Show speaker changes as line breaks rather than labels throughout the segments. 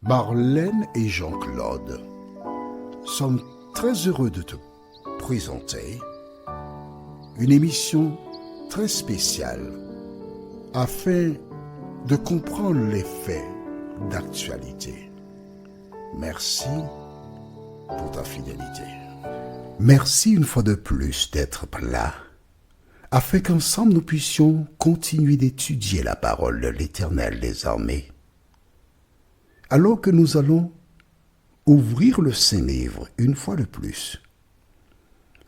Marlène et Jean-Claude sommes très heureux de te présenter une émission très spéciale afin de comprendre les faits d'actualité. Merci pour ta fidélité. Merci une fois de plus d'être là afin qu'ensemble nous puissions continuer d'étudier la parole de l'Éternel des armées. Alors que nous allons ouvrir le Saint-Livre une fois de plus,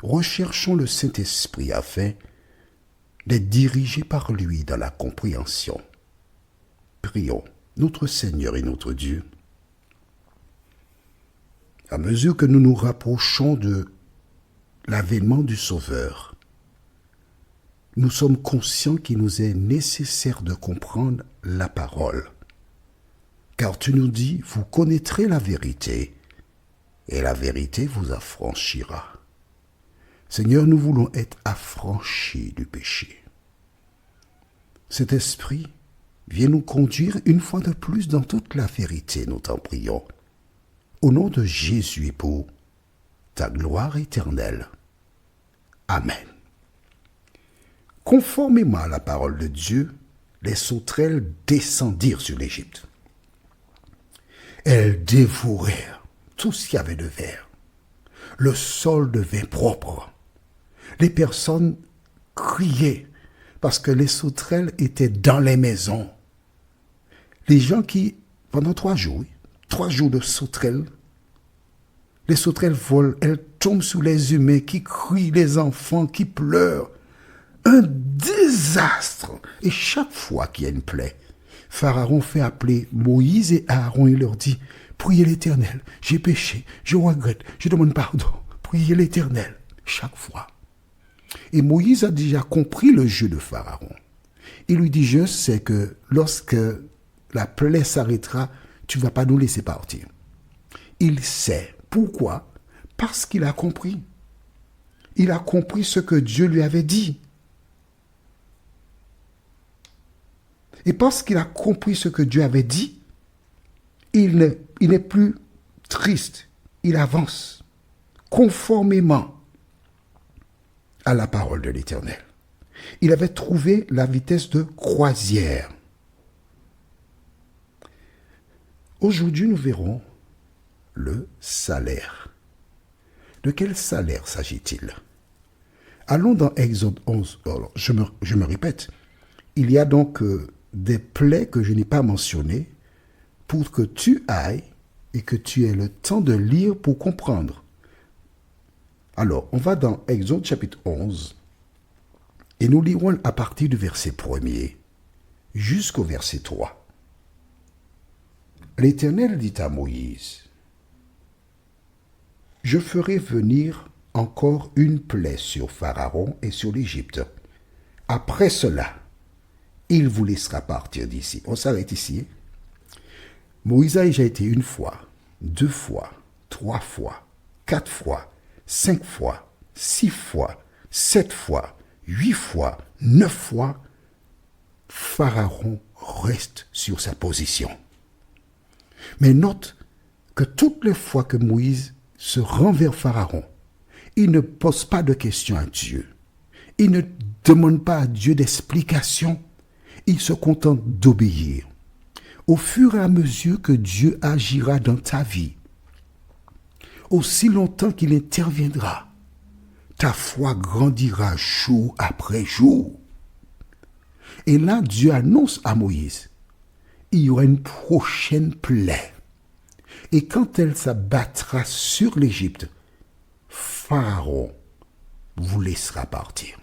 recherchons le Saint-Esprit afin d'être dirigés par lui dans la compréhension. Prions notre Seigneur et notre Dieu. À mesure que nous nous rapprochons de l'avènement du Sauveur, nous sommes conscients qu'il nous est nécessaire de comprendre la parole. Car tu nous dis, vous connaîtrez la vérité, et la vérité vous affranchira. Seigneur, nous voulons être affranchis du péché. Cet esprit vient nous conduire une fois de plus dans toute la vérité, nous t'en prions. Au nom de Jésus et pour ta gloire éternelle. Amen. Conformément à la parole de Dieu, les sauterelles descendirent sur l'Égypte. Elles dévorèrent tout ce qu'il y avait de vert. Le sol devint propre. Les personnes criaient parce que les sauterelles étaient dans les maisons. Les gens qui, pendant 3 jours de sauterelles, les sauterelles volent, elles tombent sous les humains qui crient, les enfants qui pleurent. Un désastre. Et chaque fois qu'il y a une plaie, Pharaon fait appeler Moïse et Aaron et leur dit, priez l'Éternel, j'ai péché, je regrette, je demande pardon, priez l'Éternel, chaque fois. Et Moïse a déjà compris le jeu de Pharaon. Il lui dit, je sais que lorsque la plaie s'arrêtera, tu ne vas pas nous laisser partir. Il sait. Pourquoi? Parce qu'il a compris. Il a compris ce que Dieu lui avait dit. Et parce qu'il a compris ce que Dieu avait dit, il n'est plus triste. Il avance conformément à la parole de l'Éternel. Il avait trouvé la vitesse de croisière. Aujourd'hui, nous verrons le salaire. De quel salaire s'agit-il? Allons dans Exode 11. Alors, je me répète. Il y a donc des plaies que je n'ai pas mentionnées pour que tu ailles et que tu aies le temps de lire pour comprendre. Alors, on va dans Exode chapitre 11 et nous lirons à partir du verset 1er jusqu'au verset 3. L'Éternel dit à Moïse, « Je ferai venir encore une plaie sur Pharaon et sur l'Égypte. Après cela, il vous laissera partir d'ici. » On s'arrête ici. Moïse a déjà été 1 fois, 2 fois, 3 fois, 4 fois, 5 fois, 6 fois, 7 fois, 8 fois, 9 fois. Pharaon reste sur sa position. Mais note que toutes les fois que Moïse se rend vers Pharaon, il ne pose pas de questions à Dieu. Il ne demande pas à Dieu d'explications. Il se contente d'obéir. Au fur et à mesure que Dieu agira dans ta vie, aussi longtemps qu'il interviendra, ta foi grandira jour après jour. Et là, Dieu annonce à Moïse, il y aura une prochaine plaie. Et quand elle s'abattra sur l'Égypte, Pharaon vous laissera partir.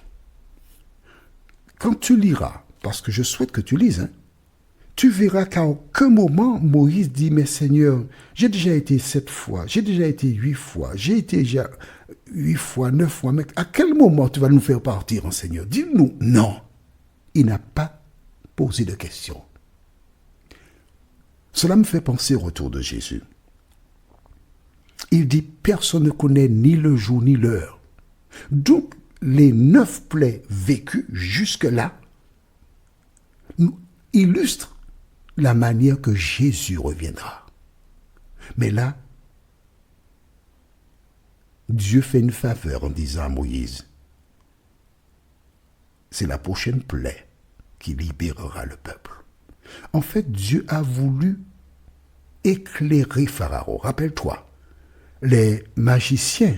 Quand tu liras, parce que je souhaite que tu lises, tu verras qu'à aucun moment Moïse dit, mais Seigneur, j'ai déjà été 7 fois, j'ai déjà été 8 fois, j'ai été déjà 8 fois, 9 fois, mais à quel moment tu vas nous faire partir, Seigneur? Dis-nous. Non, il n'a pas posé de question. Cela me fait penser au retour de Jésus. Il dit, personne ne connaît ni le jour ni l'heure. Donc, les 9 plaies vécues jusque-là illustre la manière que Jésus reviendra. Mais là, Dieu fait une faveur en disant à Moïse, c'est la prochaine plaie qui libérera le peuple. En fait, Dieu a voulu éclairer Pharaon. Rappelle-toi, les magiciens,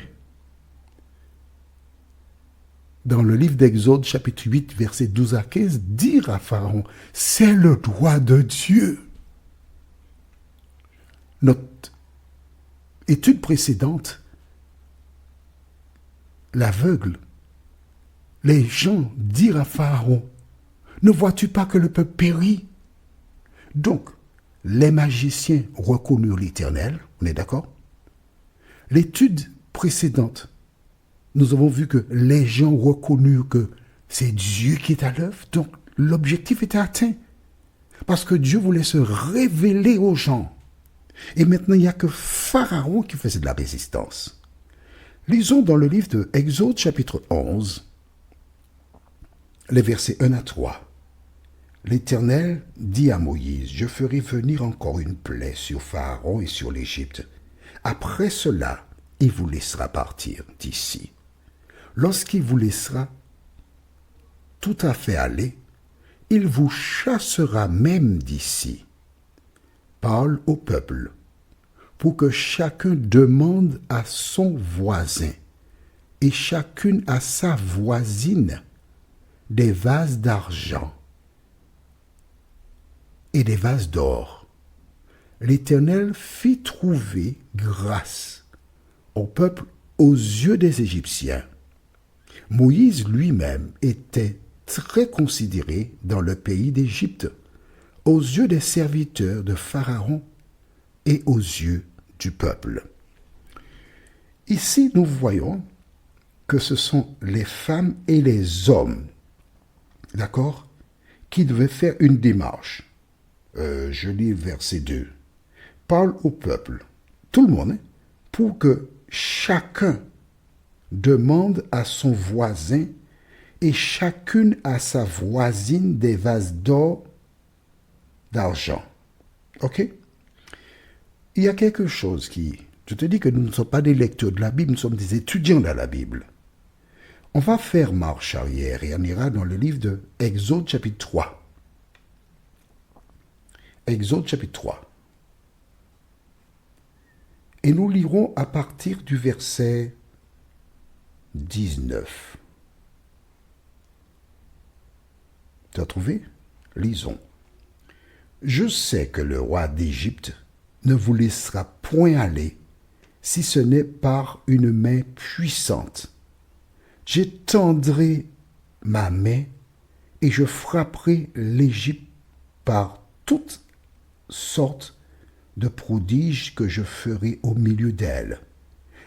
dans le livre d'Exode, chapitre 8, versets 12 à 15, dirent à Pharaon, c'est le droit de Dieu. Notre étude précédente, l'aveugle, les gens dirent à Pharaon, ne vois-tu pas que le peuple périt? Donc, les magiciens reconnurent l'Éternel, on est d'accord? L'étude précédente, nous avons vu que les gens reconnurent que c'est Dieu qui est à l'œuvre, donc l'objectif était atteint. Parce que Dieu voulait se révéler aux gens. Et maintenant, il n'y a que Pharaon qui faisait de la résistance. Lisons dans le livre de Exode chapitre 11, les versets 1 à 3. L'Éternel dit à Moïse, je ferai venir encore une plaie sur Pharaon et sur l'Égypte. Après cela, il vous laissera partir d'ici. Lorsqu'il vous laissera tout à fait aller, il vous chassera même d'ici. Parle au peuple, pour que chacun demande à son voisin et chacune à sa voisine des vases d'argent et des vases d'or. L'Éternel fit trouver grâce au peuple aux yeux des Égyptiens. Moïse lui-même était très considéré dans le pays d'Égypte, aux yeux des serviteurs de Pharaon et aux yeux du peuple. Ici, nous voyons que ce sont les femmes et les hommes, d'accord, qui devaient faire une démarche. Je lis verset 2. Parle au peuple, tout le monde, pour que chacun demande à son voisin et chacune à sa voisine des vases d'or, d'argent. Ok? Il y a quelque chose je te dis que nous ne sommes pas des lecteurs de la Bible, nous sommes des étudiants de la Bible. On va faire marche arrière et on ira dans le livre de Exode chapitre 3. Exode chapitre 3. Et nous lirons à partir du verset 19. Tu as trouvé? Lisons. Je sais que le roi d'Égypte ne vous laissera point aller si ce n'est par une main puissante. J'étendrai ma main et je frapperai l'Égypte par toutes sortes de prodiges que je ferai au milieu d'elle.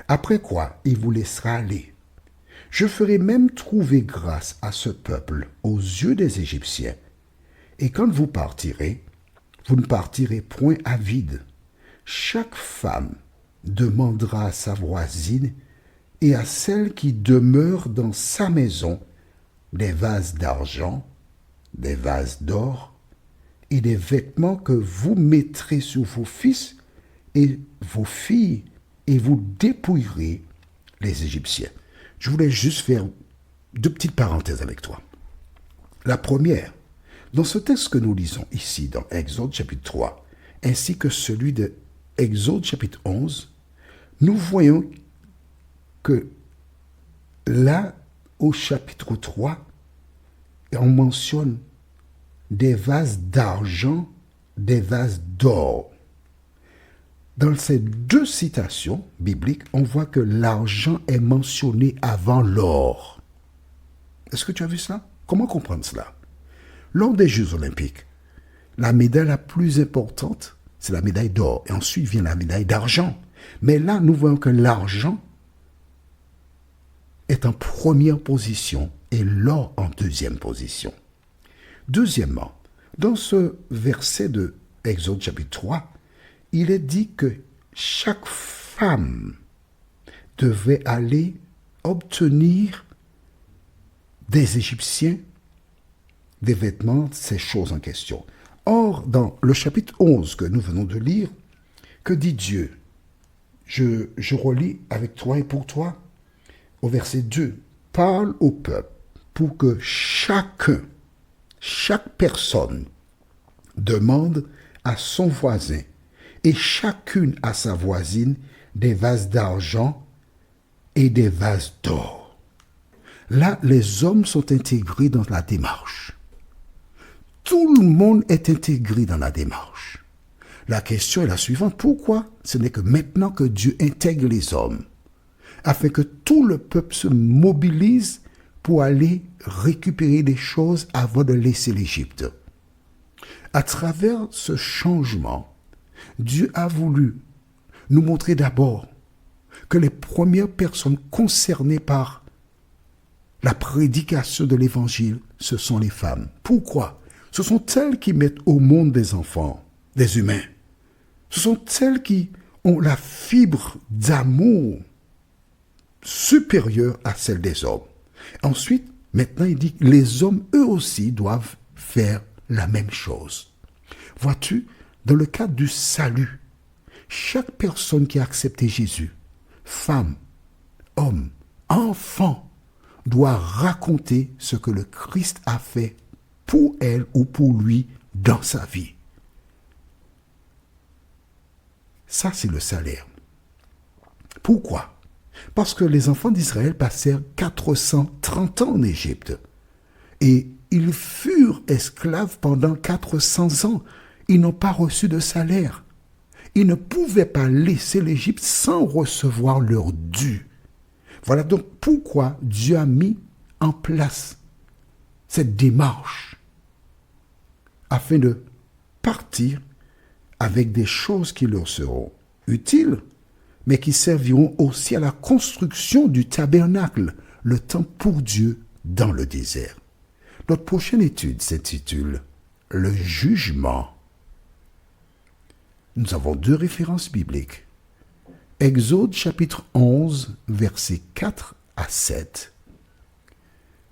Après quoi, il vous laissera aller. Je ferai même trouver grâce à ce peuple aux yeux des Égyptiens. Et quand vous partirez, vous ne partirez point à vide. Chaque femme demandera à sa voisine et à celle qui demeure dans sa maison des vases d'argent, des vases d'or et des vêtements que vous mettrez sur vos fils et vos filles et vous dépouillerez les Égyptiens. Je voulais juste faire deux petites parenthèses avec toi. La première, dans ce texte que nous lisons ici dans Exode chapitre 3, ainsi que celui de Exode chapitre 11, nous voyons que là, au chapitre 3, on mentionne des vases d'argent, des vases d'or. Dans ces deux citations bibliques, on voit que l'argent est mentionné avant l'or. Est-ce que tu as vu ça? Comment comprendre cela? Lors des Jeux olympiques, la médaille la plus importante, c'est la médaille d'or. Et ensuite vient la médaille d'argent. Mais là, nous voyons que l'argent est en première position et l'or en deuxième position. Deuxièmement, dans ce verset de Exode chapitre 3, il est dit que chaque femme devait aller obtenir des Égyptiens des vêtements, ces choses en question. Or, dans le chapitre 11 que nous venons de lire, Que dit Dieu? Je relis avec toi et pour toi au verset 2. Parle au peuple pour que chaque personne demande à son voisin et chacune à sa voisine des vases d'argent et des vases d'or. Là, les hommes sont intégrés dans la démarche. Tout le monde est intégré dans la démarche. La question est la suivante. Pourquoi ce n'est que maintenant que Dieu intègre les hommes, afin que tout le peuple se mobilise pour aller récupérer des choses avant de laisser l'Égypte? À travers ce changement, Dieu a voulu nous montrer d'abord que les premières personnes concernées par la prédication de l'Évangile, ce sont les femmes. Pourquoi? Ce sont elles qui mettent au monde des enfants, des humains. Ce sont elles qui ont la fibre d'amour supérieure à celle des hommes. Ensuite, maintenant, il dit que les hommes, eux aussi, doivent faire la même chose. Vois-tu, dans le cadre du salut, chaque personne qui a accepté Jésus, femme, homme, enfant, doit raconter ce que le Christ a fait pour elle ou pour lui dans sa vie. Ça, c'est le salaire. Pourquoi? Parce que les enfants d'Israël passèrent 430 ans en Égypte. Et ils furent esclaves pendant 400 ans. Ils n'ont pas reçu de salaire. Ils ne pouvaient pas laisser l'Égypte sans recevoir leur dû. Voilà donc pourquoi Dieu a mis en place cette démarche afin de partir avec des choses qui leur seront utiles, mais qui serviront aussi à la construction du tabernacle, le temple pour Dieu dans le désert. Notre prochaine étude s'intitule « Le jugement ». Nous avons 2 références bibliques. Exode chapitre 11, versets 4 à 7.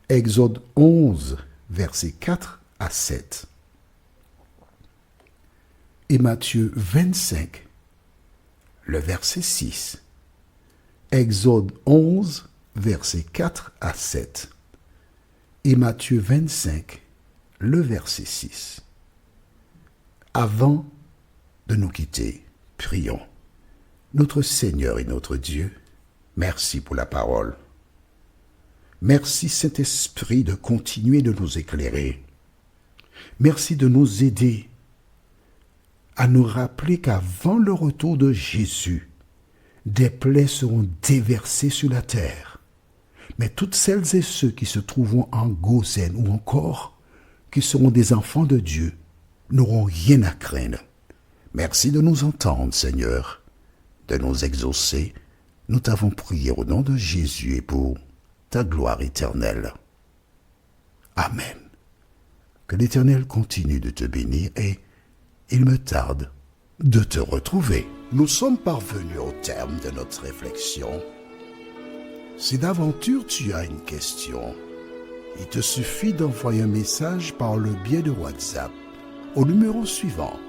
Exode 11, versets 4 à 7. Et Matthieu 25, le verset 6. Exode 11, versets 4 à 7. Et Matthieu 25, le verset 6. Avant de nous quitter, prions. Notre Seigneur et notre Dieu, merci pour la parole. Merci Saint-Esprit de continuer de nous éclairer. Merci de nous aider à nous rappeler qu'avant le retour de Jésus, des plaies seront déversées sur la terre. Mais toutes celles et ceux qui se trouveront en Gosen ou encore qui seront des enfants de Dieu n'auront rien à craindre. Merci de nous entendre, Seigneur, de nous exaucer. Nous t'avons prié au nom de Jésus et pour ta gloire éternelle. Amen. Que l'Éternel continue de te bénir et il me tarde de te retrouver. Nous sommes parvenus au terme de notre réflexion. Si d'aventure tu as une question, il te suffit d'envoyer un message par le biais de WhatsApp au numéro suivant,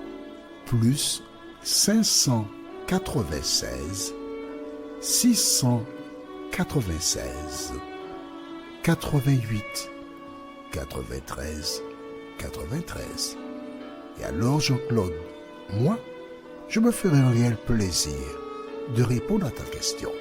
plus 596 696 88 93 93. Et alors Jean-Claude, moi, je me ferai un réel plaisir de répondre à ta question.